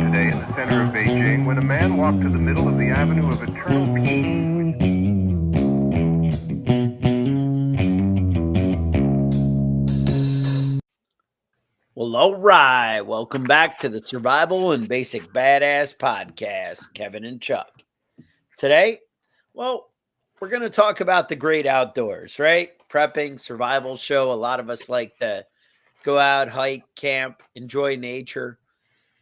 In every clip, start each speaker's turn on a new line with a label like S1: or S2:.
S1: today in the center of Beijing when a man walked to the middle of the Avenue of Eternal Peace.
S2: Well, all right. Welcome back to the Survival and Basic Badass Podcast, Kevin and Chuck. Today, well, we're going to talk about the great outdoors, right? Prepping, survival show. A lot of us like to go out, hike, camp, enjoy nature.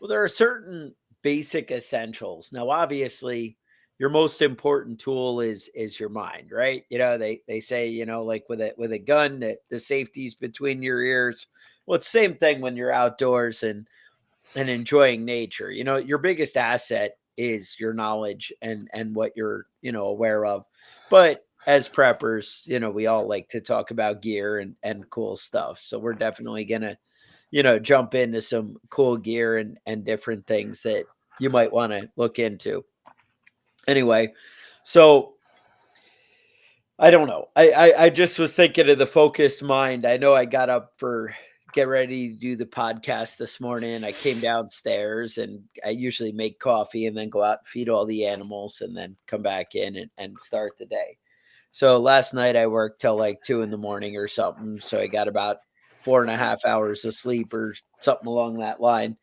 S2: Well, there are certain basic essentials. Now, obviously, your most important tool is your mind, right? They say, like with a gun, that the safety's between your ears. Well, it's the same thing when you're outdoors and enjoying nature. Your biggest asset is your knowledge and what you're, aware of. But as preppers, we all like to talk about gear and cool stuff. So we're definitely gonna jump into some cool gear and different things that you might want to look into. Anyway, so I don't know. I just was thinking of the focused mind. I know I got up for get ready to do the podcast this morning. I came downstairs and I usually make coffee and then go out and feed all the animals and then come back in and start the day. So last night I worked till like 2 in the morning or something. So I got about 4.5 hours of sleep or something along that line.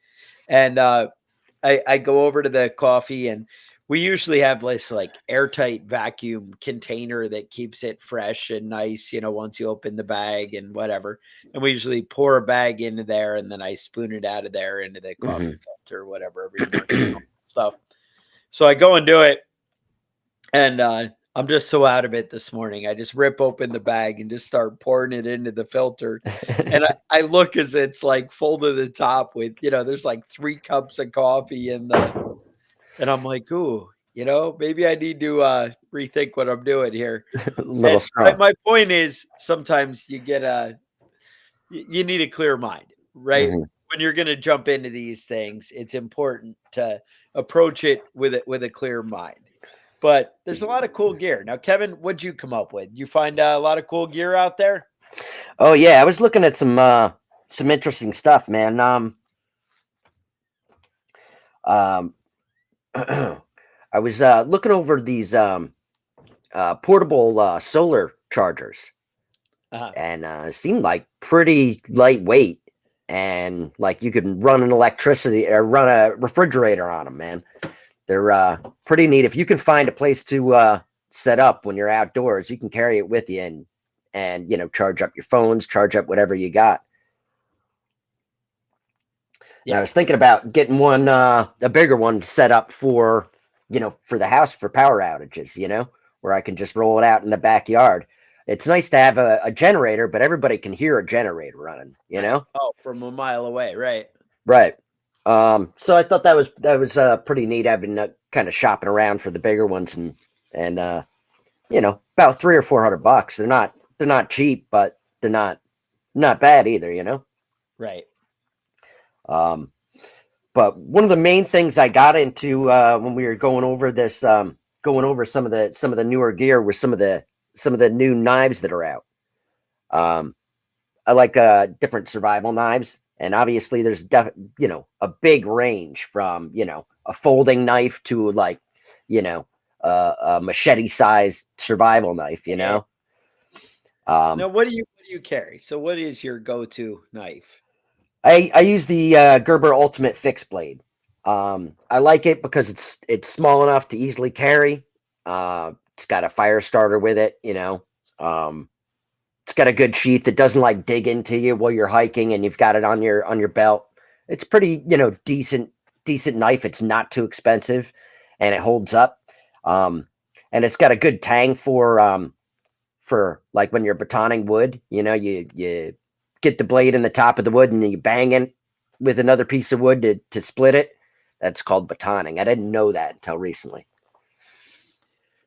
S2: And I go over to the coffee and we usually have this like airtight vacuum container that keeps it fresh and nice, once you open the bag and whatever. And we usually pour a bag into there and then I spoon it out of there into the coffee filter or whatever every morning stuff. So I go and do it. And I'm just so out of it this morning. I just rip open the bag and just start pouring it into the filter. And I look as it's like full to the top with, there's like 3 cups of coffee in the, and I'm like, ooh, maybe I need to rethink what I'm doing here.
S3: A little
S2: And
S3: strong.
S2: my point is sometimes you get you need a clear mind, right? When you're going to jump into these things, it's important to approach it with a clear mind. But there's a lot of cool gear. Now, Kevin, what'd you come up with? You find a lot of cool gear out there?
S3: Oh yeah, I was looking at some interesting stuff, man. I was looking over these portable solar chargers, and it seemed like pretty lightweight, and like you could run an electricity or run a refrigerator on them, man. They're pretty neat. If you can find a place to set up when you're outdoors, you can carry it with you and charge up your phones, charge up whatever you got. Yeah. And I was thinking about getting one, a bigger one set up for the house for power outages, where I can just roll it out in the backyard. It's nice to have a generator, but everybody can hear a generator running,
S2: Oh, from a mile away, right?
S3: Right. So I thought that was pretty neat. I've been kind of shopping around for the bigger ones and about $300 or $400. They're not cheap, but they're not bad either,
S2: Right.
S3: But one of the main things I got into when we were going over this, going over some of the newer gear was some of the new knives that are out. I like different survival knives. And obviously there's a big range from, a folding knife to like, a machete sized survival knife,
S2: Now, what do you carry? So what is your go-to knife?
S3: I use the Gerber Ultimate Fixed Blade. I like it because it's small enough to easily carry. It's got a fire starter with it, it's got a good sheath. It doesn't like dig into you while you're hiking, and you've got it on your belt. It's pretty, decent knife. It's not too expensive, and it holds up. And it's got a good tang for like when you're batoning wood. You get the blade in the top of the wood, and then you bang it with another piece of wood to split it. That's called batoning. I didn't know that until recently.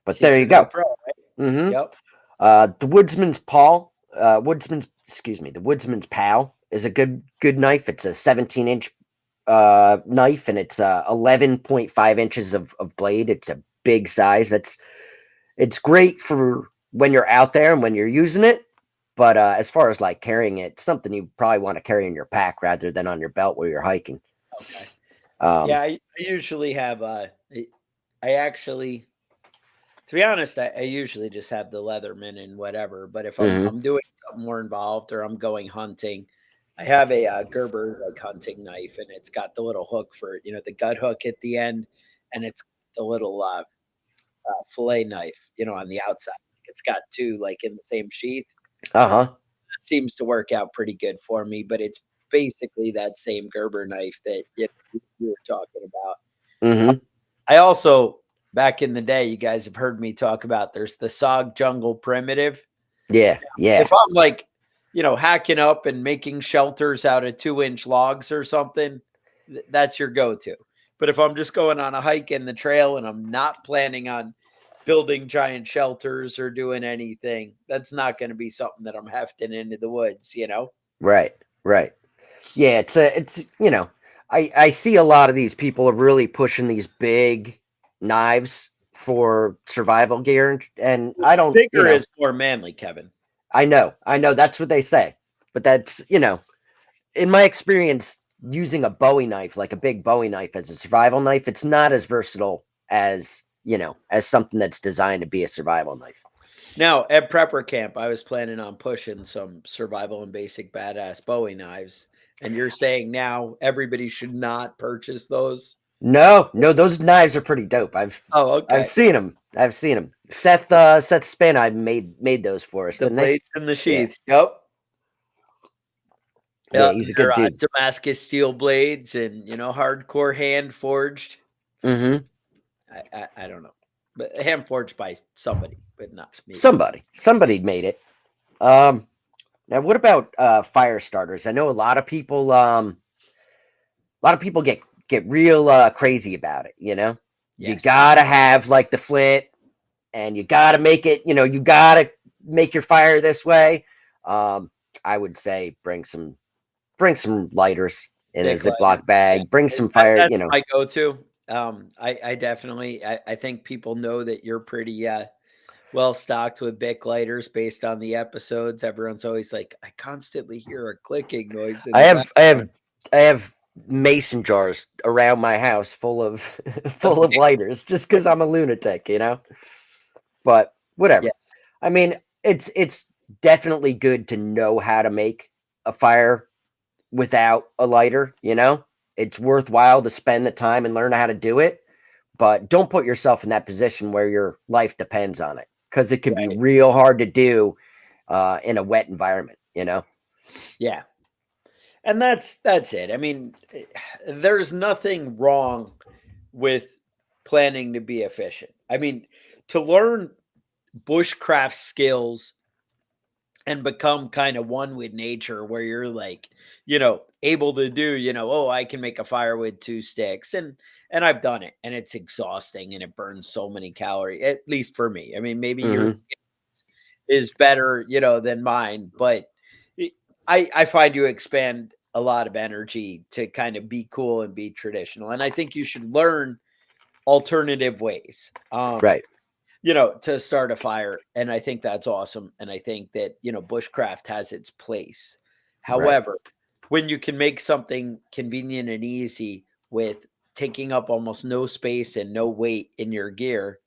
S3: But
S2: See,
S3: there you go.
S2: Pro, right? Yep.
S3: The Woodsman's the Woodsman's Pal is a good knife. It's a 17-inch knife, and it's 11.5 inches of blade. It's a big size. It's great for when you're out there and when you're using it. But as far as like carrying it, it's something you probably want to carry in your pack rather than on your belt while you're hiking.
S2: Okay.
S3: Um,
S2: Yeah, I usually have I actually, to be honest, I usually just have the Leatherman and whatever. But if
S3: mhm.
S2: I'm doing something more involved or I'm going hunting, I have a Gerber like hunting knife, and it's got the little hook for the gut hook at the end, and it's the little fillet knife on the outside. It's got two like in the same sheath.
S3: Uh-huh.
S2: That seems to work out pretty good for me. But it's basically that same Gerber knife that you were talking about.
S3: Mhm.
S2: I also, back in the day, you guys have heard me talk about there's the Sog Jungle Primitive.
S3: Yeah. Yeah.
S2: If I'm like, hacking up and making shelters out of 2-inch logs or something, that's your go to. But if I'm just going on a hike in the trail and I'm not planning on building giant shelters or doing anything, that's not going to be something that I'm hefting into the woods.
S3: Right. Right. Yeah, it's I see a lot of these people are really pushing these big knives for survival gear, and I don't,
S2: Bigger is more manly, Kevin.
S3: I know that's what they say, but that's, in my experience, using a Bowie knife, like a big Bowie knife as a survival knife, it's not as versatile as, as something that's designed to be a survival knife.
S2: Now, at prepper camp, I was planning on pushing some survival and basic badass Bowie knives. And you're saying now everybody should not purchase those?
S3: No, no, those knives are pretty dope.
S2: Oh,
S3: I've
S2: okay.
S3: seen them. I've seen them. Seth Spin, I made those for us,
S2: The
S3: didn't they?
S2: blades and the
S3: Yeah,
S2: sheaths. Yep.
S3: yeah, he's a
S2: They're
S3: good dude.
S2: Damascus steel blades and hardcore hand forged.
S3: Mm-hmm.
S2: I don't know, but hand forged by somebody, but not me.
S3: Somebody made it. Um, Now what about fire starters? I know a lot of people get real crazy about it. You
S2: Yes.
S3: gotta have like the flint, and you gotta make it. You gotta make your fire this way. Um, I would say bring some lighters in a
S2: Big lighter.
S3: Ziploc
S2: Yeah.
S3: bag. Bring some fire.
S2: That's my go-to. I definitely I think people know that you're pretty well stocked with Bic lighters based on the episodes. Everyone's always like, I constantly hear a clicking noise in
S3: I
S2: the
S3: have I
S2: background.
S3: have I have mason jars around my house full of full of lighters just because I'm a lunatic. But
S2: Yeah,
S3: whatever. I mean, it's definitely good to know how to make a fire without a lighter. It's worthwhile to spend the time and learn how to do it, but don't put yourself in that position where your life depends on it, because it can be
S2: right.
S3: real hard to do in a wet environment.
S2: Yeah. And that's it. I mean, there's nothing wrong with planning to be efficient. I mean, to learn bushcraft skills and become kind of one with nature where you're like, able to do, oh, I can make a fire with 2 sticks, and I've done it, and it's exhausting and it burns so many calories, at least for me. I mean, maybe yours
S3: Hmm.
S2: is better, than mine, but it- I find you expand a lot of energy to kind of be cool and be traditional. And I think you should learn alternative ways.
S3: Right.
S2: To start a fire. And I think that's awesome. And I think that, bushcraft has its place.
S3: Right.
S2: However, when you can make something convenient and easy with taking up almost no space and no weight in your gear,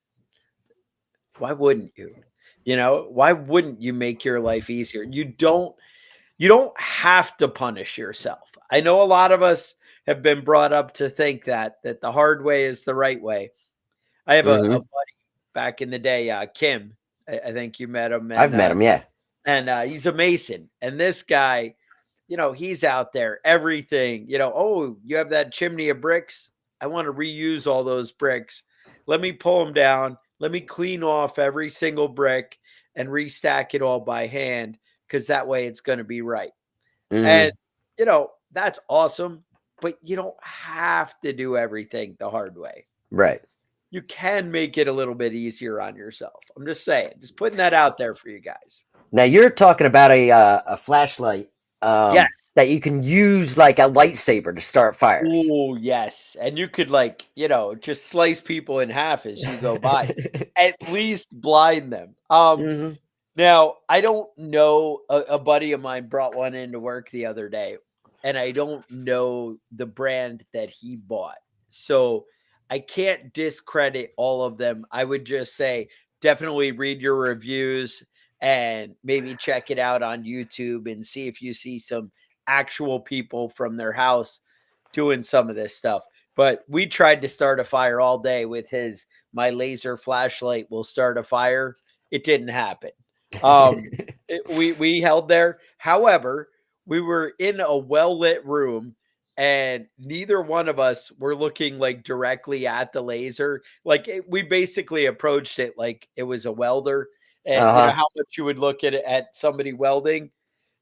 S2: why wouldn't you? Why wouldn't you make your life easier? You don't have to punish yourself. I know a lot of us have been brought up to think that the hard way is the right way. I have a
S3: Hmm.
S2: buddy back in the day, Kim. I think you met him,
S3: I've
S2: and
S3: met him. Yeah.
S2: he's a mason. And this guy, he's out there, everything. Oh, you have that chimney of bricks. I want to reuse all those bricks. Let me pull them down. Let me clean off every single brick and restack it all by hand, because that way it's going to be right. And
S3: Hmm.
S2: that's awesome. But you don't have to do everything the hard way.
S3: Right.
S2: You can make it a little bit easier on yourself. I'm just saying, just putting that out there for you guys.
S3: Now you're talking about a flashlight
S2: Yes.
S3: that you can use like a lightsaber to start fires.
S2: Oh, yes. And you could just slice people in half as you go by. At least blind them.
S3: Hmm.
S2: Now I don't know. A buddy of mine brought one into work the other day, and I don't know the brand that he bought. So I can't discredit all of them. I would just say definitely read your reviews and maybe check it out on YouTube and see if you see some actual people from their house doing some of this stuff. But we tried to start a fire all day with my laser flashlight will start a fire. It didn't happen. We held there. However, we were in a well-lit room and neither one of us were looking like directly at the laser. Like we basically approached it like it was a welder. And you know
S3: Uh-huh.
S2: how much you would look at somebody welding.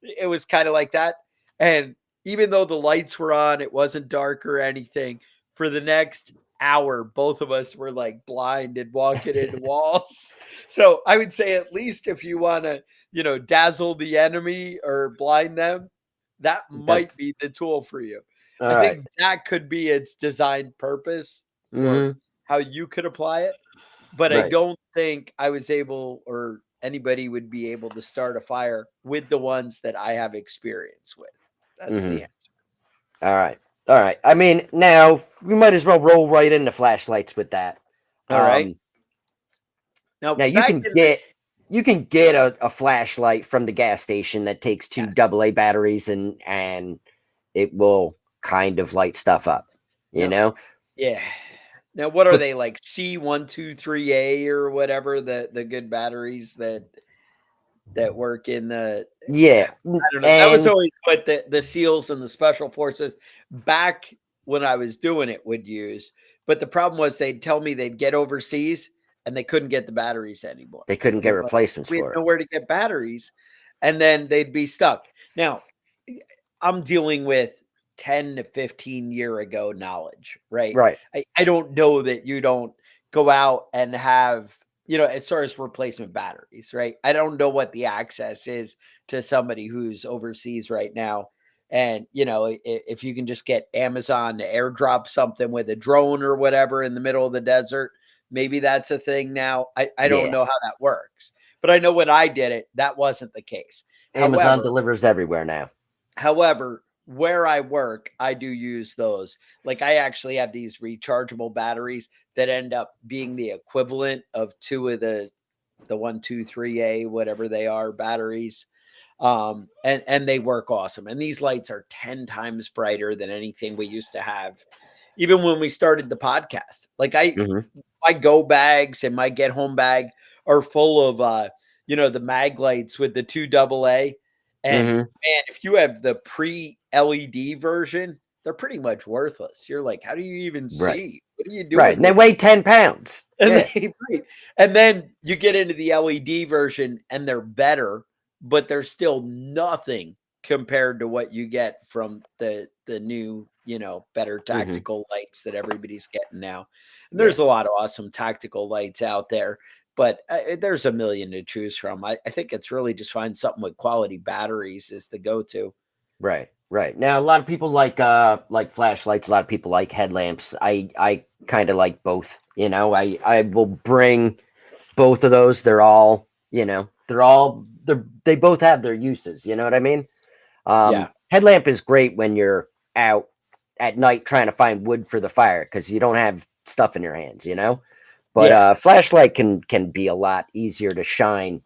S2: It was kind of like that. And even though the lights were on, it wasn't dark or anything. For the next hour, both of us were like blind and walking into walls. So I would say at least if you want to, dazzle the enemy or blind them, that might
S3: That's
S2: be the tool for you.
S3: all
S2: I
S3: right.
S2: think that could be its designed purpose or
S3: Mm-hmm.
S2: how you could apply it. But I
S3: Right.
S2: don't think I was able or anybody would be able to start a fire with the ones that I have experience with. That's the
S3: Mm-hmm.
S2: answer.
S3: All right. All right. I mean, now we might as well roll right into flashlights with that.
S2: All right.
S3: Um,
S2: Now
S3: Now
S2: back in the
S3: you can get a flashlight from the gas station that takes two
S2: yes.
S3: AA batteries and it will kind of light stuff up, you
S2: Now,
S3: know?
S2: yeah. Now what are
S3: But
S2: they like C123A or whatever the good batteries that work in the
S3: yeah,
S2: I don't know. That was
S3: and
S2: always what the SEALs and the special forces back when I was doing it would use. But the problem was they'd tell me they'd get overseas and they couldn't get the batteries anymore.
S3: they couldn't
S2: And
S3: get
S2: they're like,
S3: replacements
S2: we had
S3: for it.
S2: nowhere to get batteries. And then they'd be stuck. Now, I'm dealing with 10 to 15 year ago knowledge, right?
S3: Right.
S2: I don't know that you don't go out and have, as far as replacement batteries, right? I don't know what the access is to somebody who's overseas right now. And, if you can just get Amazon to airdrop something with a drone or whatever in the middle of the desert, maybe that's a thing now. I don't
S3: Yeah.
S2: know how that works. But I know when I did it, that wasn't the case.
S3: Amazon
S2: However,
S3: delivers everywhere now.
S2: However, where I work, I do use those. Like I actually have these rechargeable batteries that end up being the equivalent of two of the 123A, whatever they are, batteries. And they work awesome. And these lights are 10 times brighter than anything we used to have, even when we started the podcast. Like
S3: Hmm.
S2: my go bags and my get home bag are full of the mag lights with the 2AA. And
S3: Hmm.
S2: man, if you have the pre-LED version, they're pretty much worthless. You're like, how do you even
S3: Right.
S2: see? What are you
S3: Right.
S2: doing
S3: And they
S2: with
S3: weigh 10 pounds.
S2: and
S3: Yeah.
S2: then you get into the LED version and they're better, but they're still nothing compared to what you get from the new, better
S3: Hmm.
S2: tactical lights that everybody's getting now. And
S3: Yeah.
S2: there's a lot of awesome tactical lights out there, but there's a million to choose from. I think it's really just find something with quality batteries is the go-to.
S3: Right, right. Now a lot of people like flashlights, a lot of people like headlamps. I kind of like both, I will bring both of those. They're all, they both have their uses, you know what I mean?
S2: Yeah.
S3: Headlamp is great when you're out at night trying to find wood for the fire because you don't have stuff in your hands, But
S2: Yeah.
S3: flashlight can be a lot easier to shine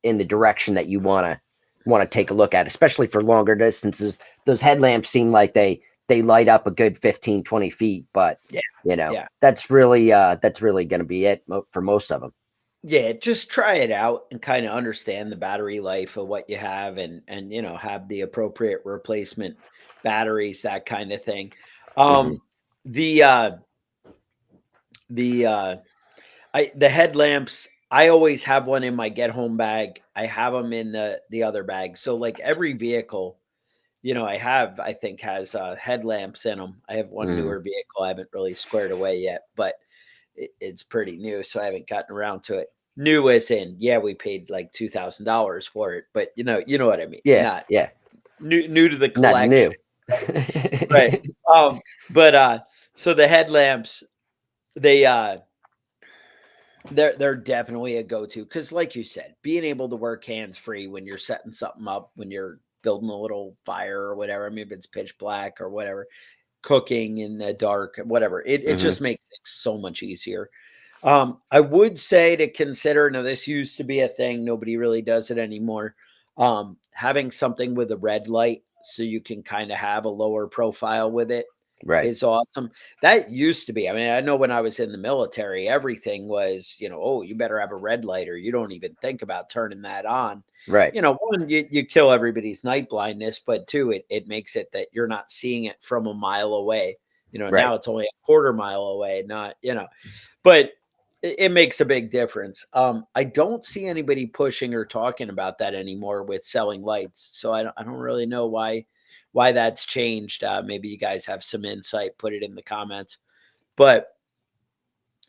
S3: in the direction that you want to take a look at, especially for longer distances. Those headlamps seem like they light up a good 15, 20 feet, but
S2: Yeah. Yeah.
S3: that's really going to be it for most of them.
S2: Yeah, just try it out and kind of understand the battery life of what you have and have the appropriate replacement batteries, that kind of thing.
S3: Hmm.
S2: Um the uh the the headlamps, I always have one in my get home bag. I have them in the other bag. So like every vehicle, I think has headlamps in them. I have one
S3: Hmm.
S2: newer vehicle I haven't really squared away yet, but it's pretty new, so I haven't gotten around to it. New as in, yeah, we paid like $2,000 for it, but you know what I mean.
S3: Yeah,
S2: Not
S3: yeah,
S2: new to the
S3: not
S2: collection,
S3: new.
S2: right? But so the headlamps, they they're definitely a go-to because, like you said, being able to work hands free when you're setting something up, when you're building a little fire or whatever. Maybe it's pitch black or whatever, cooking in the dark, whatever. It just makes things so much easier. I would say to consider, now this used to be a thing, nobody really does it anymore. Having something with a red light so you can kind of have a lower profile with it
S3: Right.
S2: is awesome. That used to be, I mean, I know when I was in the military, everything was, oh, you better have a red light or you don't even think about turning that on.
S3: Right.
S2: One, you kill everybody's night blindness, but two, it makes it that you're not seeing it from a mile away.
S3: Right.
S2: Now it's only a quarter mile away, not, but it makes a big difference. I don't see anybody pushing or talking about that anymore with selling lights. So I don't really know why that's changed. Maybe you guys have some insight, put it in the comments. But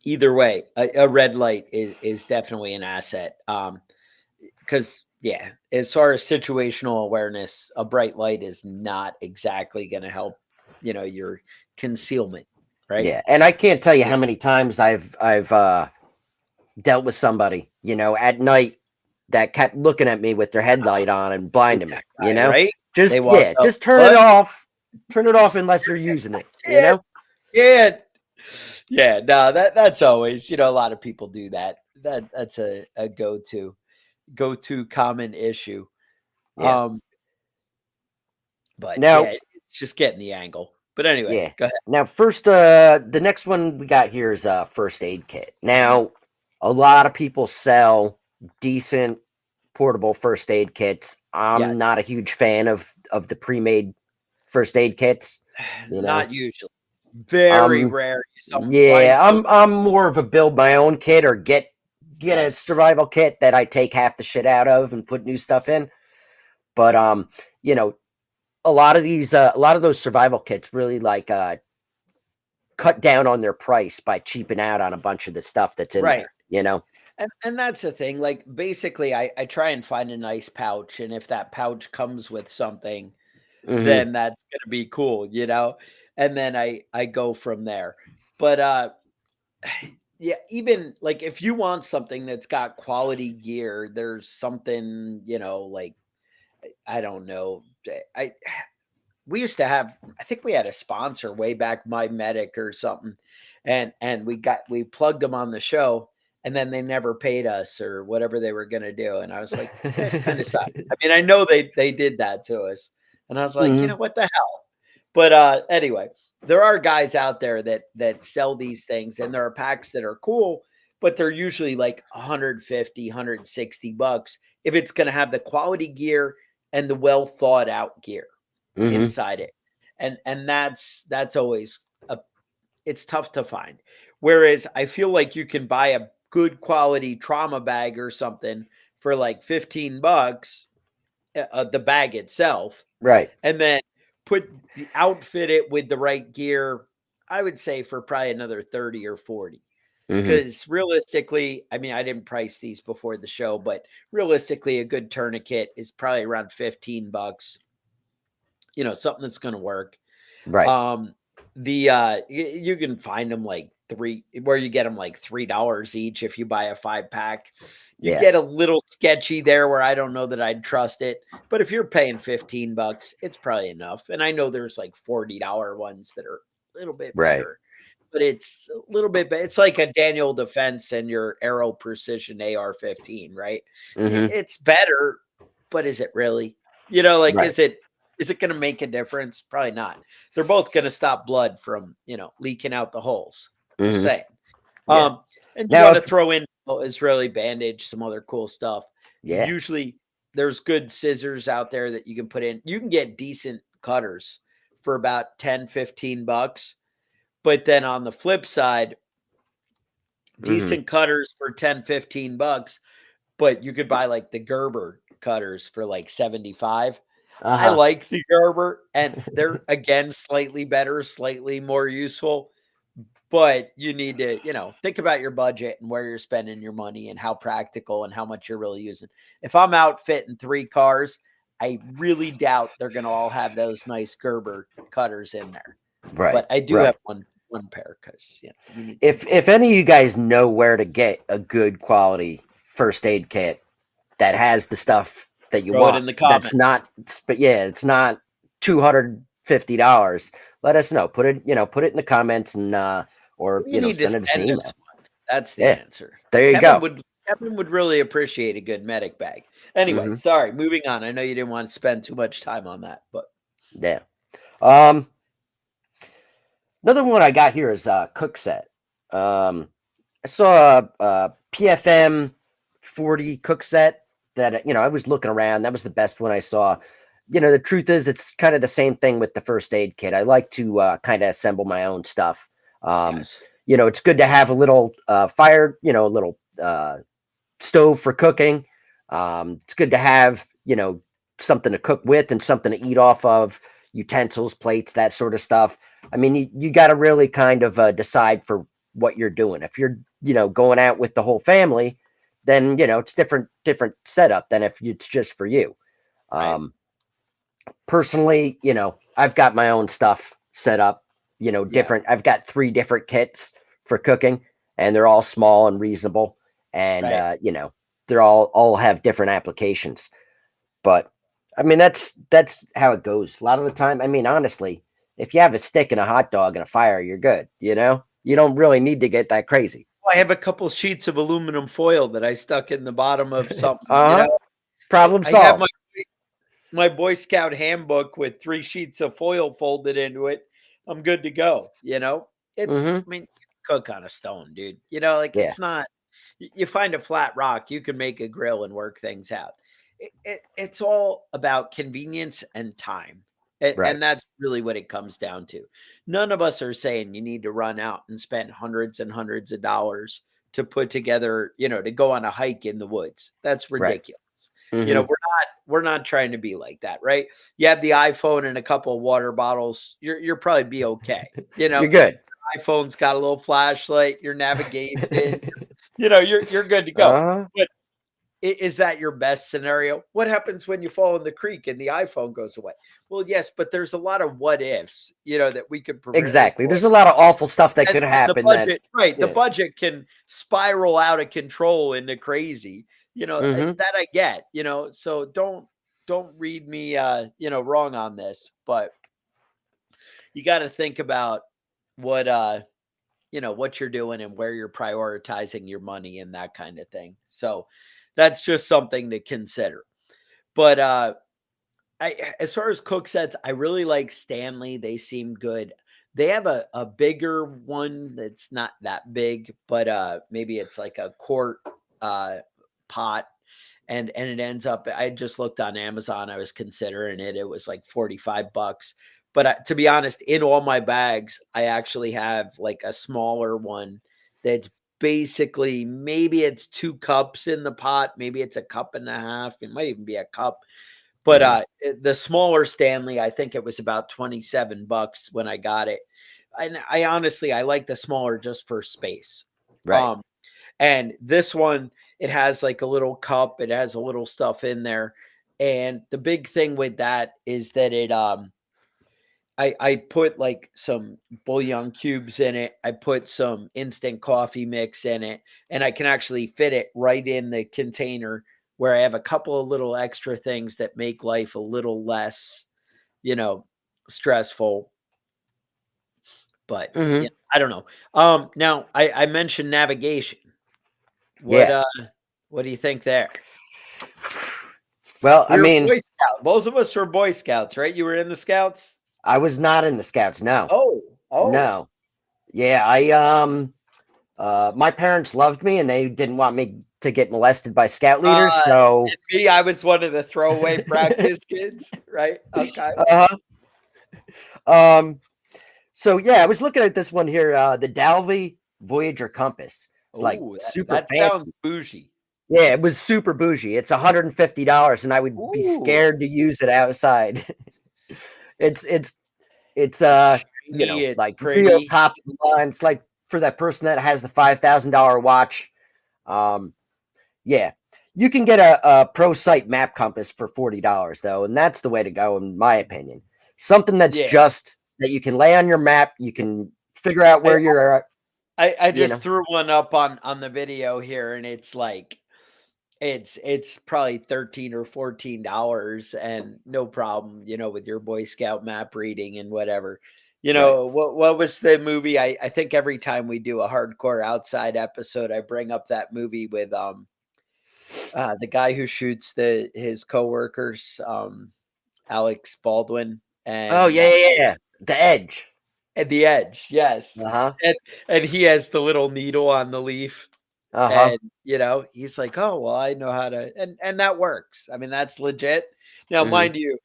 S2: either way, a red light is definitely an asset. Because as far as situational awareness, a bright light is not exactly going to help, your concealment, right?
S3: Yeah, and I can't tell you how many times I've dealt with somebody, at night that kept looking at me with their headlight on and blinding me,
S2: right?
S3: Just
S2: out,
S3: just turn it off. Turn it off unless you're using it,
S2: Yeah. No, that's always, a lot of people do that. That's a go-to common issue.
S3: Yeah.
S2: But
S3: now,
S2: it's just getting the angle. But anyway, go ahead.
S3: Now, first, the next one we got here is a first aid kit. Now, a lot of people sell decent portable first aid kits. I'm not a huge fan of the pre-made first aid kits.
S2: Not usually. Very rare.
S3: I'm more of a build my own kit or get a survival kit that I take half the shit out of and put new stuff in. But a lot of those survival kits really cut down on their price by cheaping out on a bunch of the stuff that's in there,
S2: And that's the thing. Like, basically, I try and find a nice pouch, and if that pouch comes with something, then that's gonna be cool, and then I go from there. But even like if you want something that's got quality gear, there's something, like, I don't know. We used to have, I think we had a sponsor way back, My Medic or something, and we plugged them on the show, and then they never paid us or whatever they were going to do, and I was like, that's kind of sucks. I mean, I know they did that to us, and I was like, what the hell? But anyway, there are guys out there that sell these things, and there are packs that are cool, but they're usually like 150, 160 bucks if it's going to have the quality gear and the well thought out gear inside it. And that's always it's tough to find. Whereas I feel like you can buy a good quality trauma bag or something for like 15 bucks, the bag itself.
S3: Right.
S2: And then outfit it with the right gear, I would say for probably another 30 or 40. Because realistically, I mean, I didn't price these before the show, but realistically, a good tourniquet is probably around 15 bucks. Something that's going to work.
S3: Right.
S2: You can find them like where you get them like $3 each if you buy a 5-pack. You get a little sketchy there where I don't know that I'd trust it. But if you're paying 15 bucks, it's probably enough. And I know there's like $40 ones that are a little bit better. But it's a little bit better. It's like a Daniel Defense and your Aero Precision AR-15, right? It's better, but is it really? Is it going to make a difference? Probably not. They're both going to stop blood from, leaking out the holes. Just saying. And you want to throw in Israeli bandage, some other cool stuff.
S3: Yeah.
S2: Usually there's good scissors out there that you can put in. You can get decent cutters for about 10, 15 bucks. But then on the flip side, decent cutters for 10, 15 bucks, but you could buy like the Gerber cutters for like 75. I like the Gerber, and they're, again, slightly better, slightly more useful, but you need to, think about your budget and where you're spending your money and how practical and how much you're really using. If I'm outfitting 3 cars, I really doubt they're going to all have those nice Gerber cutters in there.
S3: Right.
S2: But I do have one pair because you need.
S3: If any of you guys know where to get a good quality first aid kit that has the stuff that you
S2: Throw it
S3: want.
S2: in the comments.
S3: That's not, but yeah, it's not $250. Let us know. Put it in the comments and or
S2: You need to
S3: send us an
S2: send
S3: email.
S2: us one. That's the
S3: Yeah,
S2: answer.
S3: there you go.
S2: Kevin would really appreciate a good medic bag. Anyway,
S3: Mhm.
S2: sorry, moving on. I know you didn't want to spend too much time on that, but
S3: Yeah. Another one I got here is cook set. I saw a PFM 40 cook set that I was looking around. That was the best one I saw. The truth is, it's kind of the same thing with the first aid kit. I like to kind of assemble my own stuff.
S2: yes.
S3: It's good to have a little fire, a little stove for cooking. It's good to have, something to cook with and something to eat off of, utensils, plates, that sort of stuff. I mean, you got to really kind of decide for what you're doing. If you're, going out with the whole family, then, it's different setup than if it's just for you.
S2: Right.
S3: Personally, I've got my own stuff set up, different. I've got 3 different kits for cooking, and they're all small and reasonable. And,
S2: Right.
S3: they're all have different applications. But I mean, that's how it goes. A lot of the time, I mean, honestly, if you have a stick and a hot dog and a fire, you're good. You don't really need to get that crazy.
S2: I have a couple sheets of aluminum foil that I stuck in the bottom of something.
S3: Problem
S2: I have
S3: solved.
S2: my Boy Scout handbook with 3 sheets of foil folded into it. I'm good to go. It's,
S3: Hmm.
S2: I mean, cook on a stone, dude. Like
S3: Yeah.
S2: it's not, you find a flat rock, you can make a grill and work things out. It's all about convenience and time.
S3: Right.
S2: And that's really what it comes down to. None of us are saying you need to run out and spend hundreds and hundreds of dollars to put together, to go on a hike in the woods. That's
S3: Right.
S2: ridiculous.
S3: Hmm.
S2: We're not trying to be like that, right? You have the iPhone and a couple of water bottles, you're probably be okay.
S3: You're good.
S2: iPhone's got a little flashlight, your navigation, you're good to go.
S3: Uh-huh.
S2: But is that your best scenario? What happens when you fall in the creek and the iPhone goes away? Well, yes, but there's a lot of what ifs, that we could prepare
S3: Exactly.
S2: for.
S3: There's a lot of awful stuff that
S2: And
S3: could
S2: the
S3: happen that,
S2: budget, right? The
S3: yeah.
S2: budget can spiral out of control into crazy.
S3: Hmm.
S2: That I get. So don't read me, wrong on this, but you got to think about what what you're doing and where you're prioritizing your money and that kind of thing. So that's just something to consider. But as far as cook sets, I really like Stanley. They seem good. They have a bigger one that's not that big, but maybe it's like a quart uh pot, and it ends up, I just looked on Amazon, I was considering it. It was like $45. But to be honest, in all my bags, I actually have like a smaller one that's basically, maybe it's 2 cups in the pot, maybe it's a cup and a half, it might even be a cup. But
S3: Hmm.
S2: the smaller Stanley, I think it was about $27 when I got it. And I honestly, I like the smaller just for space.
S3: Right.
S2: Um, and this one, it has like a little cup, it has a little stuff in there. And the big thing with that is that I put like some bouillon cubes in it. I put some instant coffee mix in it, and I can actually fit it right in the container where I have a couple of little extra things that make life a little less, you know, stressful. But
S3: Hmm.
S2: I don't know. Now I mentioned navigation. What
S3: Yeah.
S2: uh what do you think there?
S3: Well, I
S2: You're a
S3: mean,
S2: Boy Scout. Most of us were Boy Scouts, right? You were in the Scouts?
S3: I was not in the Scouts. No.
S2: Oh.
S3: No. Yeah, my parents loved me and they didn't want me to get molested by scout leaders,
S2: Uh,
S3: so
S2: Me, I was one of the throwaway practice kids, right? Okay.
S3: uh-huh. Um so yeah, I was looking at this one here, the Dalvey Voyager compass. It's like
S2: Oh,
S3: super
S2: that
S3: fancy.
S2: sounds bougie.
S3: Yeah, it was super bougie. It's $150 and I would be
S2: Ooh,
S3: scared to use it outside. it's it's it's
S2: shiny, it's
S3: like real
S2: pretty.
S3: top of the line. It's like for that person that has the $5,000 watch. Um Yeah, you can get a pro site map compass for $40 though, and that's the way to go in my opinion. Something that's
S2: Yeah.
S3: just that you can lay on your map, you can figure out
S2: I
S3: where you're at,
S2: I
S3: you
S2: just
S3: know.
S2: threw one up on the video here, and it's like it's probably 13 or $14 and no problem, with your Boy Scout map reading and whatever.
S3: Right.
S2: What was the movie? I think every time we do a hardcore outside episode, I bring up that movie with the guy who shoots his coworkers, Alex Baldwin
S3: Oh
S2: and
S3: yeah, yeah, yeah. The Edge.
S2: at the Edge, yes.
S3: Uh-huh.
S2: And he has the little needle on the leaf.
S3: Uh-huh.
S2: And, he's like, "Oh, well, I know how to," and that works. I mean, that's legit. Now,
S3: Hmm.
S2: mind you,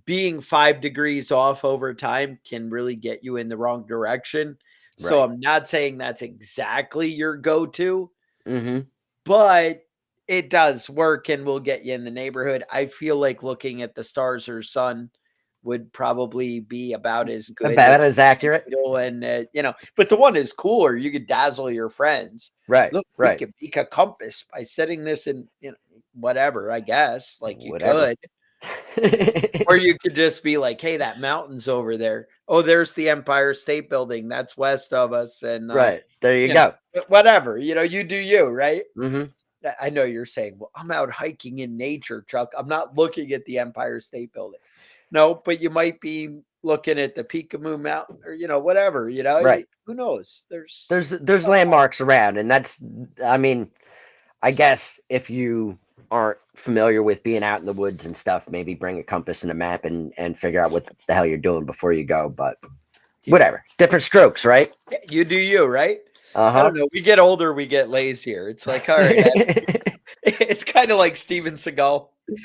S2: being 5 degrees off over time can really get you in the wrong direction. So
S3: Right.
S2: I'm not saying that's exactly your go-to,
S3: Hmm.
S2: but it does work and will get you in the neighborhood. I feel like looking at the stars or sun would probably be about as good
S3: About
S2: as
S3: as accurate.
S2: needle and, but the one is cooler. You could dazzle your friends.
S3: Right.
S2: Look, we
S3: Right.
S2: could make a compass by setting this in, whatever, I guess, like you
S3: Whatever.
S2: could. Or you could just be like, "Hey, that mountain's over there. Oh, there's the Empire State Building. That's west of us." And,
S3: Right. There you
S2: you know,
S3: go.
S2: whatever, you do you, right?
S3: Hmm.
S2: I know you're saying, "Well, I'm out hiking in nature, Chuck. I'm not looking at the Empire State Building." No, but you might be looking at the Peekaboo Mountain or, whatever,
S3: Right.
S2: who knows? There's
S3: There's landmarks around, and I mean, I guess if you aren't familiar with being out in the woods and stuff, maybe bring a compass and a map and figure out what the hell you're doing before you go. But whatever, different strokes, right?
S2: you do you, right?
S3: Uh
S2: I don't
S3: huh.
S2: know. We get older, we get lazier. It's like, all right, it's kind of like Steven Seagal. Like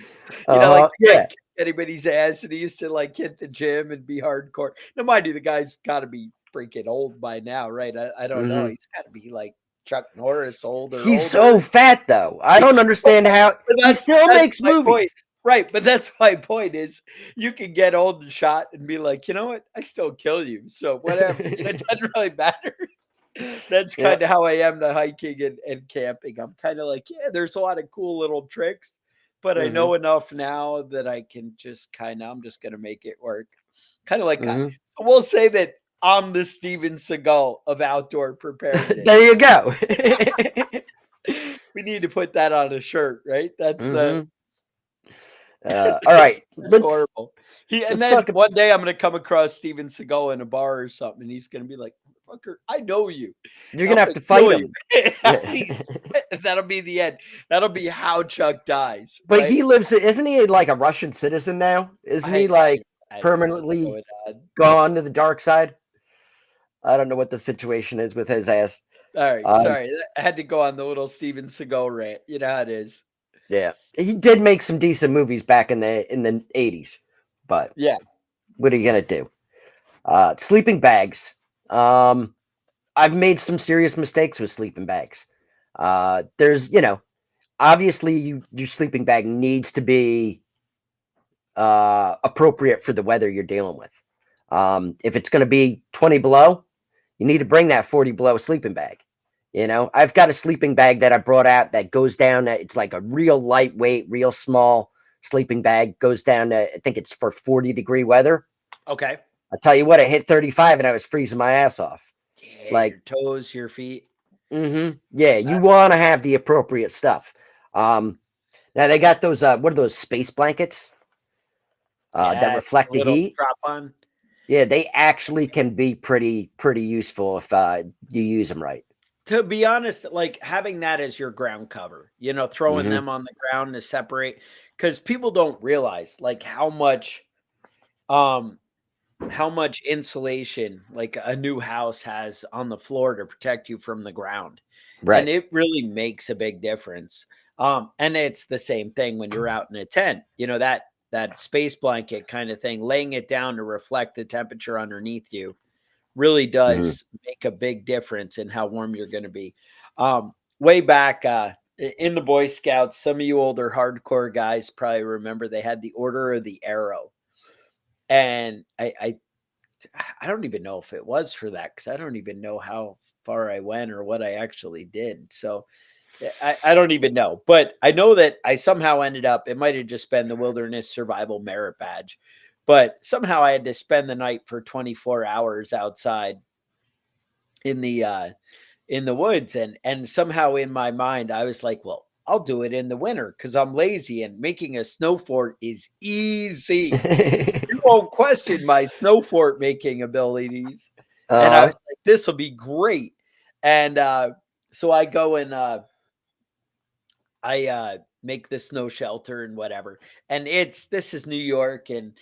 S3: Uh-huh.
S2: the guy
S3: Yeah.
S2: kicked anybody's ass, and he used to like hit the gym and be hardcore. Now, mind you, the guy's got to be freaking old by now, right? I don't know.
S3: Hmm.
S2: He's got to be like Chuck Norris old or
S3: He's
S2: older.
S3: so fat, though. I don't
S2: He's
S3: understand how
S2: But
S3: he still
S2: that's
S3: makes
S2: my
S3: movies.
S2: point. Right, but that's my point is you can get old and shot and be like, "You know what? I still kill you." So whatever. It doesn't really matter. That's
S3: Yeah.
S2: kind of how I am to hiking and camping. I'm kind of like, yeah, there's a lot of cool little tricks, but I
S3: Hmm.
S2: know enough now that I can just I'm just gonna make it work. Kind of like
S3: Hmm.
S2: so we'll say that I'm the Steven Seagal of outdoor preparedness.
S3: There you go.
S2: We need to put that on a shirt, right? That's the
S3: Hmm. All right.
S2: that's horrible. And
S3: Let's
S2: then
S3: talk.
S2: one day I'm gonna come across Steven Seagal in a bar or something, and he's gonna be like, "Fucker, I know you.
S3: You're
S2: I'm
S3: gonna have
S2: gonna
S3: to fight
S2: kill
S3: him.
S2: you." That'll be the end. That'll be how Chuck dies,
S3: But
S2: right?
S3: he lives. Isn't he like a Russian citizen now? Isn't he like
S2: I don't know what's
S3: permanently
S2: going on.
S3: gone to the dark side? I don't know what the situation is with his ass.
S2: All right,
S3: Um,
S2: sorry. I had to go on the little Steven Seagal rant. You know how it is.
S3: yeah, he did make some decent movies back in the 80s, but
S2: Yeah.
S3: what are you gonna do? Sleeping bags. I've made some serious mistakes with sleeping bags. There's, obviously your sleeping bag needs to be appropriate for the weather you're dealing with. If it's going to be 20 below, you need to bring that 40 below sleeping bag. I've got a sleeping bag that I brought out that goes down. It's like a real lightweight, real small sleeping bag. Goes down to, I think it's for 40-degree weather.
S2: Okay.
S3: I tell you what, it hit 35 and I was freezing my ass off.
S2: Yeah,
S3: Like,
S2: your toes, your feet.
S3: yeah, you want to have the appropriate stuff. Now they got those, what are those space blankets that
S2: Yeah,
S3: reflect the
S2: little
S3: heat?
S2: strap on.
S3: Yeah, they actually can be pretty useful if you use them right.
S2: To be honest, like having that as your ground cover, throwing
S3: Hmm.
S2: them on the ground to separate, because people don't realize like um how much insulation like a new house has on the floor to protect you from the ground. And
S3: Right.
S2: it really makes a big difference. And it's the same thing when you're out in a tent, that space blanket kind of thing, laying it down to reflect the temperature underneath you really
S3: Hmm.
S2: does make a big difference in how warm you're going to be. Way back in the Boy Scouts, some of you older hardcore guys probably remember they had the Order of the Arrow. And I don't even know if it was for that because I don't even know how far I went or what I actually did. So I don't even know. But I know that I somehow ended up, it might have just been the Wilderness Survival Merit Badge, but somehow I had to spend the night for 24 hours outside in the woods. And somehow in my mind, I was like, well, I'll do it in the winter because I'm lazy, and making a snow fort is easy. You won't question my snow fort making abilities. And I was
S3: Uh-huh.
S2: like, this will be great. And so I go and I make the snow shelter and whatever. And this is New York and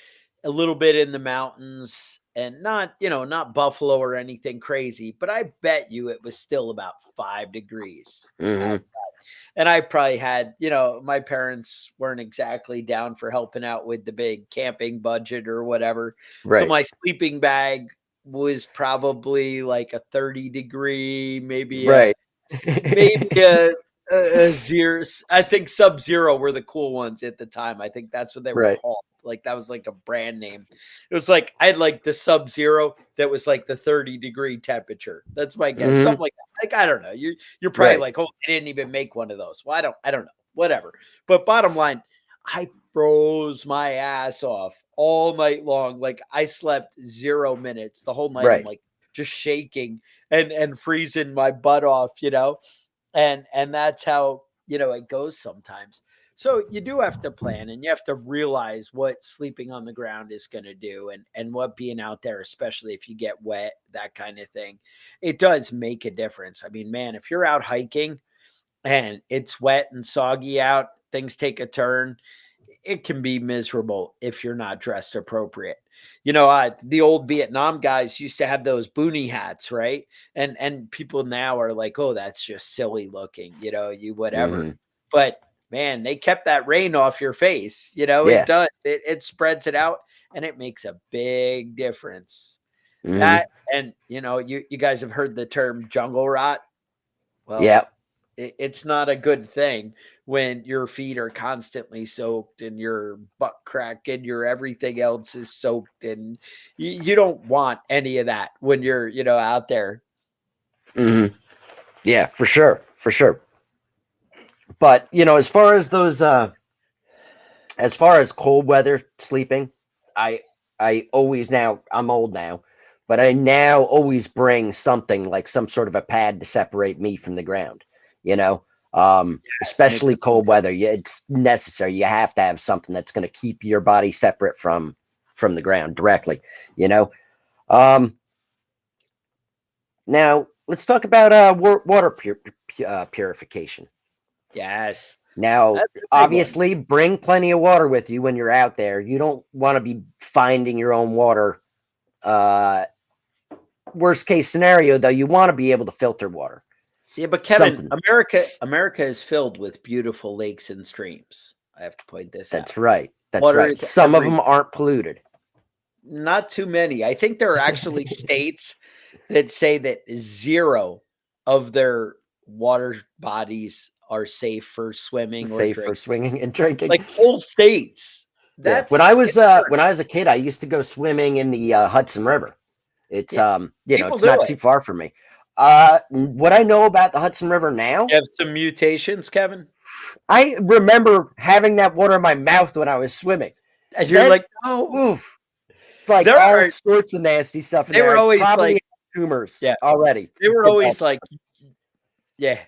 S2: a little bit in the mountains and not, not Buffalo or anything crazy, but I bet you it was still about 5 degrees
S3: Hmm.
S2: outside. And I probably had, my parents weren't exactly down for helping out with the big camping budget or whatever. So
S3: Right.
S2: my sleeping bag was probably like a 30-degree,
S3: Right.
S2: maybe a zero. I think Sub-Zero were the cool ones at the time. I think that's what they were
S3: Right.
S2: called. Like that was like a brand name. It was like I had like the Sub-Zero that was like the 30-degree temperature. That's my guess.
S3: Hmm.
S2: Something like that. Like I don't know. You're probably
S3: Right.
S2: like, oh, they didn't even make one of those. Well, I don't know. Whatever. But bottom line, I froze my ass off all night long. Like I slept 0 minutes the whole night. I'm
S3: Right.
S2: like just shaking and freezing my butt off, and that's how it goes sometimes. So you do have to plan, and you have to realize what sleeping on the ground is going to do, and what being out there, especially if you get wet, that kind of thing, it does make a difference. I mean, man, if you're out hiking and it's wet and soggy out, things take a turn, it can be miserable if you're not dressed appropriate. The old Vietnam guys used to have those boonie hats, right? And people now are like, oh, that's just silly looking, you whatever.
S3: Hmm.
S2: But man, they kept that rain off your face. It
S3: Yeah.
S2: does. It spreads it out, and it makes a big difference.
S3: Hmm.
S2: That and you guys have heard the term jungle rot. Well,
S3: Yeah.
S2: it's not a good thing when your feet are constantly soaked and your butt crack and your everything else is soaked, and you don't want any of that when you're out there.
S3: Hmm. Yeah, for sure. For sure. But, as far as those as far as cold weather sleeping, I I always now I'm old now, but I now always bring something like some sort of a pad to separate me from the ground. You know,
S2: Yes, makes
S3: especially
S2: a big
S3: cold weather. Yeah, it's necessary. You have to have something that's going to keep your body separate from the ground directly. You know. Um, Now let's talk about water purification.
S2: yes,
S3: Now,
S2: that's a big one.
S3: obviously, bring plenty of water with you when you're out there. You don't want to be finding your own water. Uh, Worst case scenario, though, you want to be able to filter water.
S2: Yeah, but Kevin,
S3: Something.
S2: America is filled with beautiful lakes and streams. I have to point this out.
S3: That's right. That's
S2: Water
S3: right.
S2: is
S3: Some of
S2: every
S3: them aren't polluted.
S2: Not too many. I think there are actually states that say that zero of their water bodies are safe for swimming or
S3: Safe for
S2: drinking.
S3: swinging and drinking.
S2: Like whole states.
S3: Yeah.
S2: That's insane.
S3: When I was a kid, I used to go swimming in the Hudson River. It's
S2: Yeah, people
S3: it's
S2: do
S3: not
S2: it.
S3: too far from me. What I know about the Hudson River now,
S2: You have some mutations, Kevin,
S3: I remember having that water in my mouth when I was swimming.
S2: and you're
S3: Then,
S2: like, no.
S3: oof, it's like
S2: There
S3: all
S2: are.
S3: sorts of nasty stuff in
S2: They
S3: there.
S2: were
S3: I
S2: always
S3: probably
S2: like,
S3: have tumors
S2: yeah.
S3: already.
S2: They were always
S3: Developed.
S2: like, yeah.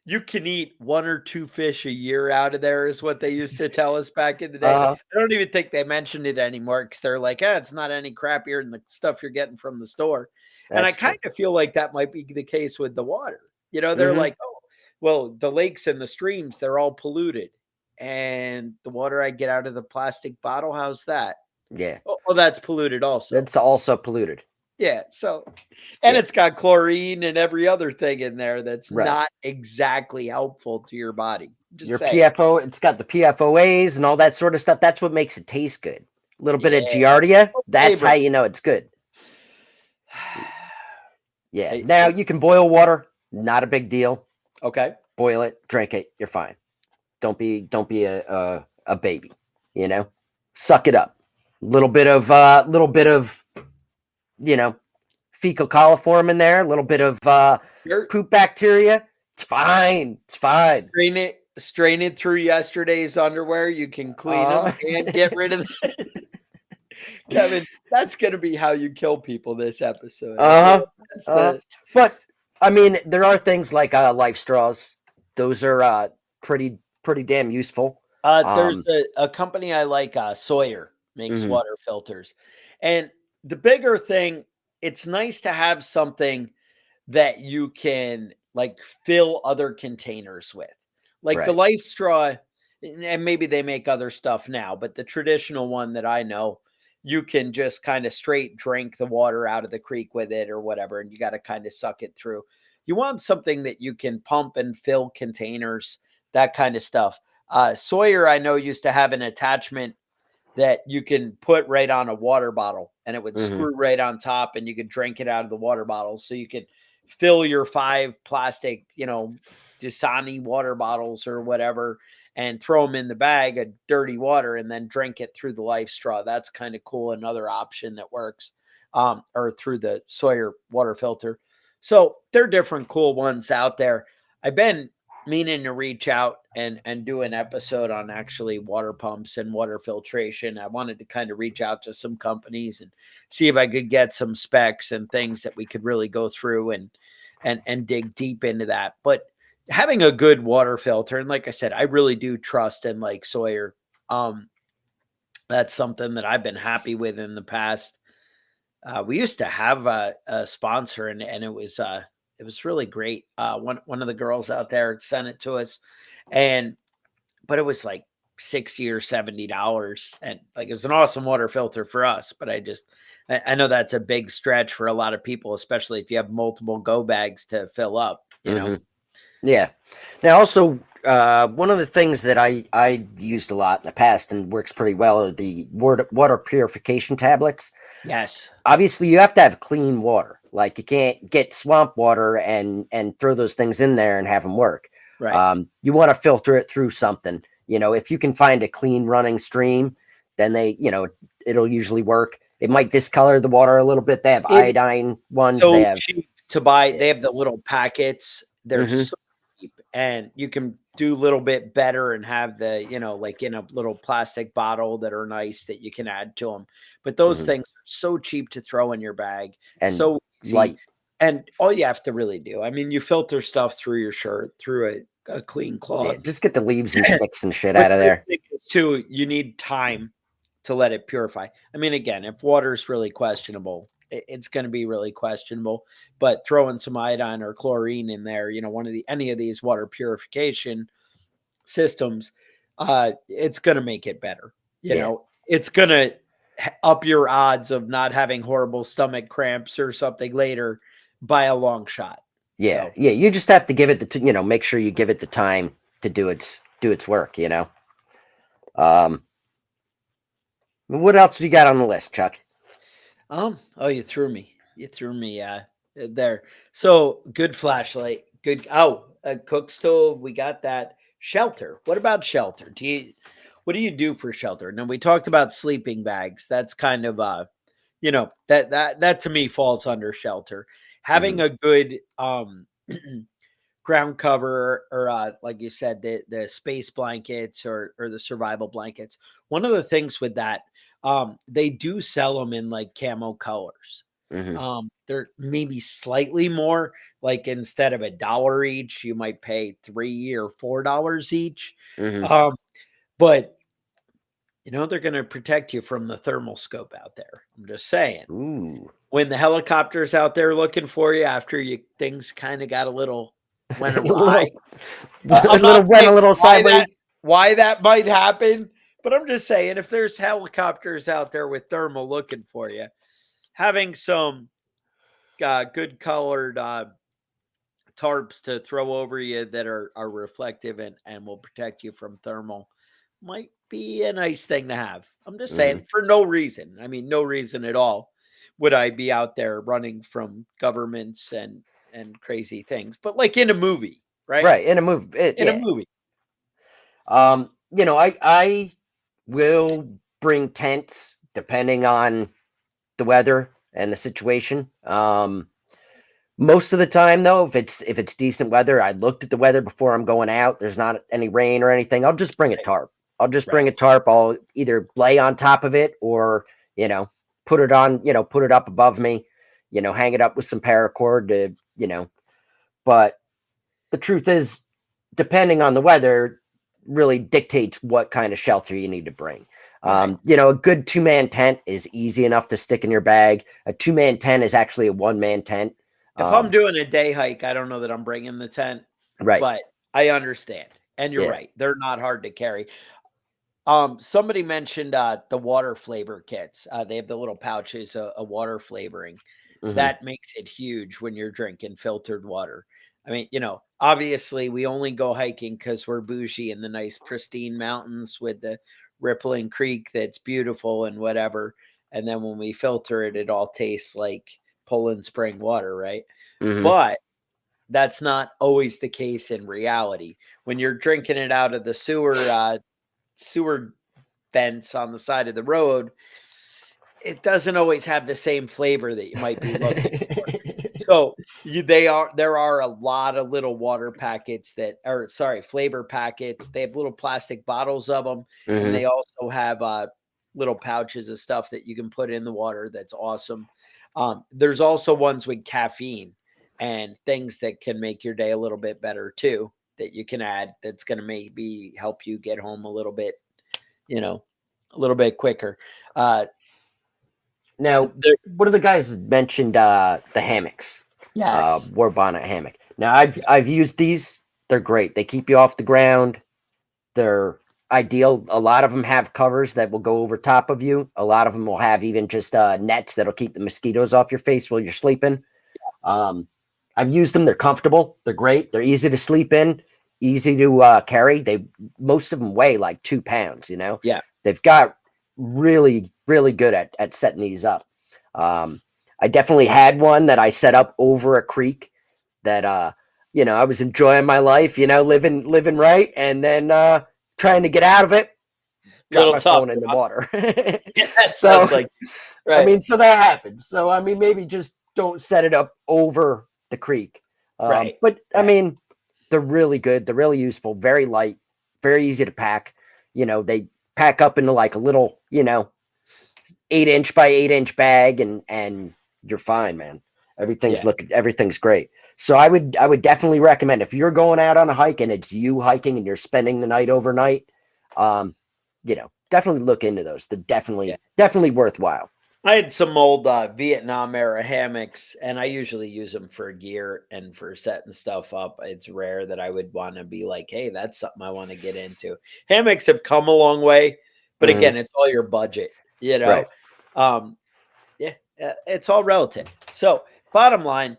S2: You can eat 1 or 2 fish a year out of there is what they used to tell us back in the day.
S3: Uh-huh.
S2: I don't even think they mention it anymore because they're like, it's not any crappier than the stuff you're getting from the store. And I
S3: That's
S2: kind
S3: true.
S2: of feel like that might be the case with the water. They're
S3: Hmm.
S2: like, oh, well, the lakes and the streams, they're all polluted. And the water I get out of the plastic bottle, how's that?
S3: Yeah,
S2: Oh, that's polluted also.
S3: that's also polluted.
S2: Yeah. So, and
S3: Yeah,
S2: it's got chlorine and every other thing in there that's
S3: right.
S2: not exactly helpful to your body. Just
S3: Your
S2: say,
S3: PFO, it's got the PFOAs and all that sort of stuff. That's what makes it taste good. A little bit of
S2: yeah,
S3: giardia. That's
S2: flavor.
S3: how you know it's good. Yeah.
S2: I-
S3: Now
S2: I-
S3: you can boil water. Not a big deal.
S2: okay.
S3: Boil it, drink it. You're fine. Don't be a baby. You know, suck it up. Little bit of fecal coliform in there. A little bit of
S2: You're
S3: poop bacteria. It's fine. It's fine.
S2: strain it through yesterday's underwear. You can clean them
S3: Uh,
S2: and get rid of them. Kevin, that's going to be how you kill people this episode.
S3: Uh-huh.
S2: That's
S3: But I mean, there are things like life straws. Those are pretty damn useful.
S2: There's a company I like, Sawyer makes
S3: Mhm.
S2: water filters. And the bigger thing, it's nice to have something that you can like fill other containers with. Like the
S3: Right.
S2: Life Straw, and maybe they make other stuff now, but the traditional one that I know, you can just kind of straight drink the water out of the creek with it or whatever, and you got to kind of suck it through. You want something that you can pump and fill containers, that kind of stuff. Sawyer, I know, used to have an attachment that you can put right on a water bottle and it would
S3: Mhm.
S2: screw right on top and you could drink it out of the water bottle. So you could fill your 5 plastic, Dasani water bottles or whatever and throw them in the bag of dirty water and then drink it through the Life Straw. That's kind of cool. Another option that works, or through the Sawyer water filter. So there are different cool ones out there. I've been meaning to reach out and do an episode on actually water pumps and water filtration. I wanted to kind of reach out to some companies and see if I could get some specs and things that we could really go through and dig deep into that. But having a good water filter, and like I said, I really do trust and like Sawyer. Um, that's something that I've been happy with in the past. We used to have a sponsor, and it was really great. One of the girls out there sent it to us, and but it was like 60 or $70, and like it was an awesome water filter for us. But I know that's a big stretch for a lot of people, especially if you have multiple go bags to fill up.
S3: Mhm. Yeah. Now, also, one of the things that I used a lot in the past and works pretty well are the water purification tablets.
S2: Yes,
S3: Obviously, you have to have clean water. Like you can't get swamp water and throw those things in there and have them work.
S2: right.
S3: You want to filter it through something. If you can find a clean running stream, then it'll usually work. It might discolor the water a little bit. They have
S2: It
S3: iodine ones. They
S2: so
S3: have
S2: cheap to buy.
S3: yeah.
S2: They have the little packets. They're
S3: Hmm.
S2: so cheap, and you can do a little bit better and have the, like in a little plastic bottle that are nice that you can add to them. But those
S3: Hmm.
S2: things are so cheap to throw in your bag,
S3: And
S2: so easy,
S3: light.
S2: and all you have to really do. I mean, you filter stuff through your shirt through a clean
S3: Yeah,
S2: cloth.
S3: just get the leaves and sticks and shit
S2: But
S3: out of
S2: the
S3: there.
S2: thing is too, you need time to let it purify. I mean, again, if water's really questionable, it's going to be really questionable. But throwing some iodine or chlorine in there, any of these water purification systems, it's going to make it better.
S3: Yeah.
S2: It's going to up your odds of not having horrible stomach cramps or something later by a long shot.
S3: Yeah,
S2: So,
S3: yeah. You just have to give it make sure you give it the time to do its work. Um, what else do you got on the list, Chuck?
S2: oh, you threw me. You threw me there. So good flashlight. Good. Oh, a cook stove. We got that. Shelter. What about shelter? What do you do for shelter? Now we talked about sleeping bags. That's kind of that to me falls under shelter.
S3: Hmm.
S2: Having a good ground cover, or like you said, the space blankets or the survival blankets. One of the things with that, they do sell them in like camo colors.
S3: Hmm.
S2: They're maybe slightly more, like instead of $1 each, you might pay $3 or $4 each.
S3: Hmm.
S2: Um, but they're going to protect you from the thermal scope out there. I'm just saying,
S3: Ooh,
S2: when the helicopter's out there looking for you after things kind of got a little went
S3: a
S2: awry.
S3: little, a
S2: I'm
S3: little
S2: not
S3: went a
S2: saying
S3: little sideways.
S2: why that might happen, but I'm just saying, if there's helicopters out there with thermal looking for you, having some good colored tarps to throw over you that are reflective and will protect you from thermal might be a nice thing to have. I'm just
S3: Hmm.
S2: saying, for no reason. I mean, no reason at all would I be out there running from governments and crazy things, but like in a movie, right?
S3: Right in a movie.
S2: In a
S3: Yeah.
S2: movie.
S3: I will bring tents depending on the weather and the situation. Most of the time, though, if it's decent weather, I looked at the weather before I'm going out. There's not any rain or anything. I'll just bring a
S2: Right.
S3: tarp. I'll just
S2: Right.
S3: bring a tarp. I'll either lay on top of it or put it on. Put it up above me. Hang it up with some paracord to. But the truth is, depending on the weather, really dictates what kind of shelter you need to bring.
S2: Right.
S3: A good 2-man tent is easy enough to stick in your bag. A 2-man tent is actually a 1-man tent.
S2: If I'm doing a day hike, I don't know that I'm bringing the tent,
S3: Right.
S2: but I understand. And you're
S3: Yeah.
S2: right. They're not hard to carry. Somebody mentioned the water flavor kits. They have the little pouches, a water flavoring.
S3: Hmm.
S2: That makes it huge when you're drinking filtered water. I mean, obviously we only go hiking because we're bougie in the nice pristine mountains with the rippling creek that's beautiful and whatever. And then when we filter it, it all tastes like Poland spring water, right?
S3: Hmm.
S2: But that's not always the case in reality. When you're drinking it out of the sewer vents on the side of the road, it doesn't always have the same flavor that you might be looking for. So there are a lot of little water packets flavor packets. They have little plastic bottles of them, and
S3: Hmm.
S2: they also have little pouches of stuff that you can put in the water. That's awesome. There's also ones with caffeine and things that can make your day a little bit better too. That you can add. That's going to maybe help you get home you know, a little bit quicker. Uh,
S3: Now,
S2: there,
S3: one of the guys mentioned the hammocks,
S2: yes,
S3: war bonnet hammock. Now, I've used these. They're great. They keep you off the ground. They're ideal. A lot of them have covers that will go over top of you. A lot of them will have even just nets that'll keep the mosquitoes off your face while you're sleeping. Um, I've used them. They're comfortable. They're great. They're easy to sleep in, easy to carry. Most of them weigh like 2 pounds.
S2: yeah,
S3: They've got really, really good at setting these up. Um, I definitely had one that I set up over a creek that I was enjoying my life, living right, and then trying to get out of it, drop
S2: little
S3: my
S2: tough.
S3: phone in the
S2: Huh?
S3: water.
S2: Yeah, that
S3: So,
S2: sounds like
S3: I
S2: right,
S3: mean, so that happens. So, I mean, maybe just don't set it up over the creek.
S2: right,
S3: But I
S2: right.
S3: mean, they're really good. They're really useful, very light, very easy to pack. They pack up into like a little, 8-inch by 8-inch bag, and you're fine, man.
S2: Yeah,
S3: Everything's great. So I would definitely recommend, if you're going out on a hike and it's you hiking and you're spending the night overnight, definitely look into those. They're
S2: yeah.
S3: definitely worthwhile.
S2: I had some old Vietnam era hammocks, and I usually use them for gear and for setting stuff up. It's rare that I would want to be like, "Hey, that's something I want to get into." Hammocks have come a long way, but
S3: Hmm.
S2: again, it's all your budget. You
S3: Right.
S2: know, um, yeah, it's all relative. So, bottom line,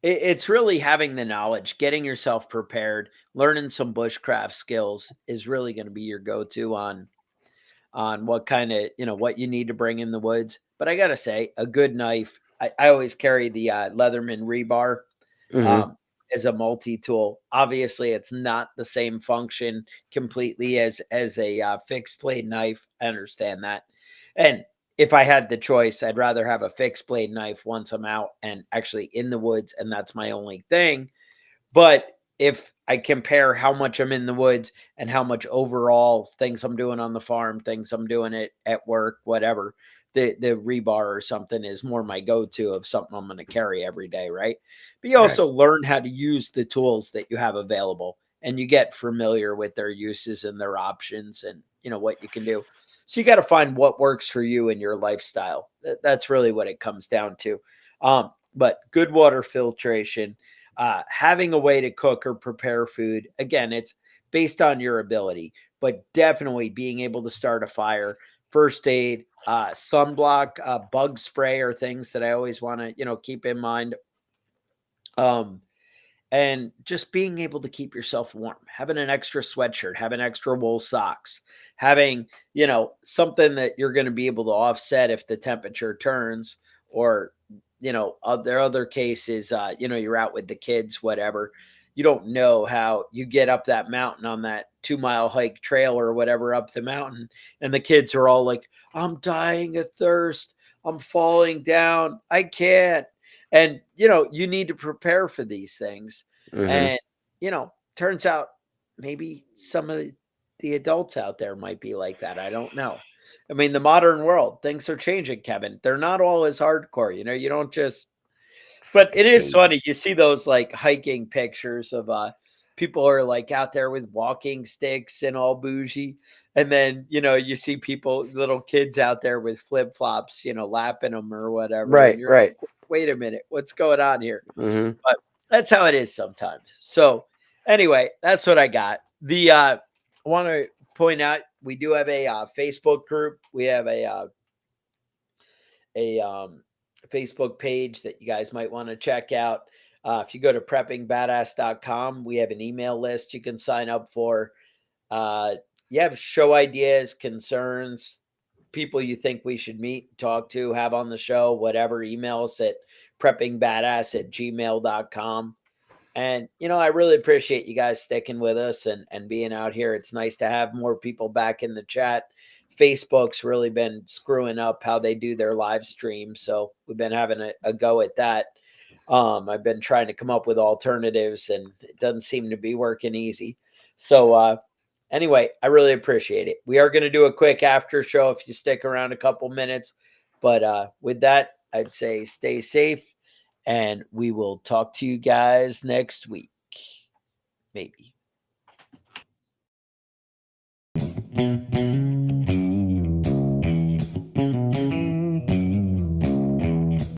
S2: it's really having the knowledge, getting yourself prepared, learning some bushcraft skills is really going to be your go-to on what kind of what you need to bring in the woods. But I gotta say, a good knife. I always carry the Leatherman rebar
S3: Hmm.
S2: um, as a multi-tool. Obviously, it's not the same function completely as a fixed blade knife. I understand that, and if I had the choice, I'd rather have a fixed blade knife once I'm out and actually in the woods, and that's my only thing. But if I compare how much I'm in the woods and how much overall things I'm doing on the farm, things I'm doing at work, whatever, the rebar or something is more my go-to of something I'm going to carry every day, right? But you
S3: Right.
S2: also learn how to use the tools that you have available and you get familiar with their uses and their options and what you can do. So you got to find what works for you and your lifestyle. That's really what it comes down to. But good water filtration, having a way to cook or prepare food. Again, it's based on your ability, but definitely being able to start a fire, first aid, sunblock, bug spray are things that I always want to, keep in mind. Um, and just being able to keep yourself warm, having an extra sweatshirt, having extra wool socks, having, something that you're going to be able to offset if the temperature turns, or, other cases, you're out with the kids, whatever. You don't know how you get up that mountain on that 2 mile hike trail or whatever up the mountain. And the kids are all like, I'm dying of thirst. I'm falling down. I can't. And, you need to prepare for these things.
S3: Hmm.
S2: And, turns out maybe some of the adults out there might be like that. I don't know. I mean, the modern world, things are changing, Kevin. They're not all as hardcore. You don't just, but
S3: Fucking
S2: it is funny.
S3: changes.
S2: You see those like hiking pictures of people are like out there with walking sticks and all bougie. And then, you see people, little kids out there with flip flops, lapping them or whatever. And
S3: Right,
S2: you're
S3: right.
S2: like, wait a minute, what's going on here?
S3: Hmm.
S2: But that's how it is sometimes. So anyway, that's what I got. I want to point out we do have a Facebook group. We have a Facebook page that you guys might want to check out. If you go to preppingbadass.com, we have an email list you can sign up for. You have show ideas, concerns, people you think we should meet, talk to, have on the show, whatever, email us at preppingbadass@gmail.com. And I really appreciate you guys sticking with us and being out here. It's nice to have more people back in the chat. Facebook's really been screwing up how they do their live stream, so we've been having a go at that. I've been trying to come up with alternatives, and it doesn't seem to be working easy. So anyway, I really appreciate it. We are going to do a quick after show if you stick around a couple minutes. But with that, I'd say stay safe. And we will talk to you guys next week. Maybe.